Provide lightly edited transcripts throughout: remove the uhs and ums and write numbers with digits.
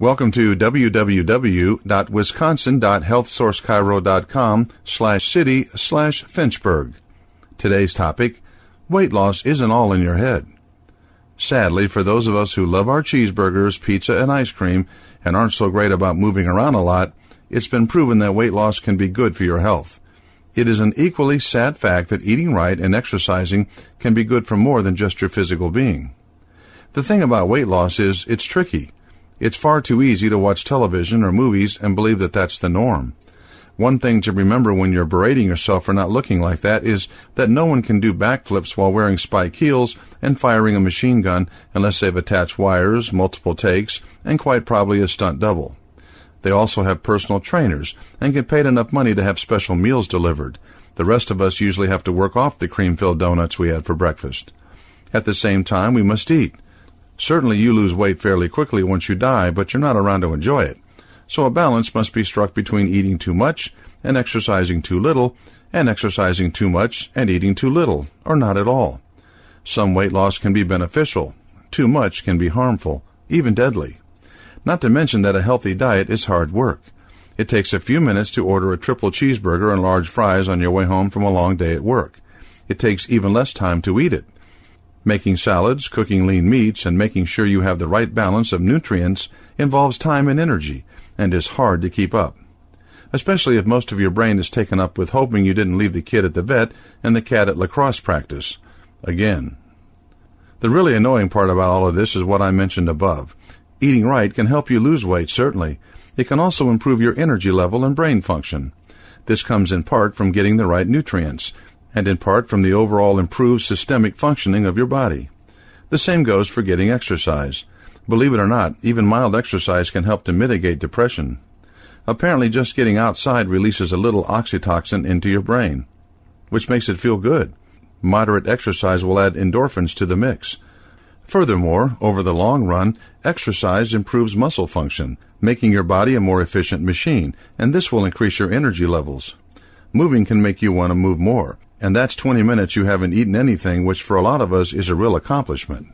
Welcome to www.wisconsin.healthsourcechiro.com/city/Finchburg. Today's topic, weight loss isn't all in your head. Sadly, for those of us who love our cheeseburgers, pizza, and ice cream and aren't so great about moving around a lot, it's been proven that weight loss can be good for your health. It is an equally sad fact that eating right and exercising can be good for more than just your physical being. The thing about weight loss is it's tricky. It's far too easy to watch television or movies and believe that that's the norm. One thing to remember when you're berating yourself for not looking like that is that no one can do backflips while wearing spike heels and firing a machine gun unless they've attached wires, multiple takes, and quite probably a stunt double. They also have personal trainers and get paid enough money to have special meals delivered. The rest of us usually have to work off the cream-filled donuts we had for breakfast. At the same time, we must eat. Certainly you lose weight fairly quickly once you die, but you're not around to enjoy it. So a balance must be struck between eating too much and exercising too little, and exercising too much and eating too little, or not at all. Some weight loss can be beneficial. Too much can be harmful, even deadly. Not to mention that a healthy diet is hard work. It takes a few minutes to order a triple cheeseburger and large fries on your way home from a long day at work. It takes even less time to eat it. Making salads, cooking lean meats, and making sure you have the right balance of nutrients involves time and energy, and is hard to keep up. Especially if most of your brain is taken up with hoping you didn't leave the kid at the vet and the cat at lacrosse practice. Again. The really annoying part about all of this is what I mentioned above. Eating right can help you lose weight, certainly. It can also improve your energy level and brain function. This comes in part from getting the right nutrients, and in part from the overall improved systemic functioning of your body. The same goes for getting exercise. Believe it or not, even mild exercise can help to mitigate depression. Apparently, just getting outside releases a little oxytocin into your brain, which makes it feel good. Moderate exercise will add endorphins to the mix. Furthermore, over the long run, exercise improves muscle function, making your body a more efficient machine, and this will increase your energy levels. Moving can make you want to move more, and that's 20 minutes you haven't eaten anything, which for a lot of us is a real accomplishment.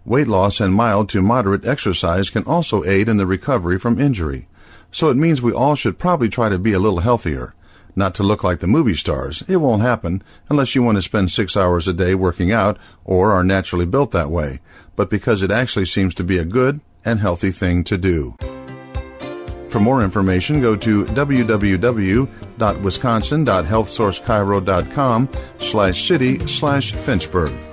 Weight loss and mild to moderate exercise can also aid in the recovery from injury. So it means we all should probably try to be a little healthier. Not to look like the movie stars. It won't happen unless you want to spend 6 hours a day working out or are naturally built that way, but because it actually seems to be a good and healthy thing to do. For more information, go to www.wisconsin.healthsourcechiro.com/city/Finchburg.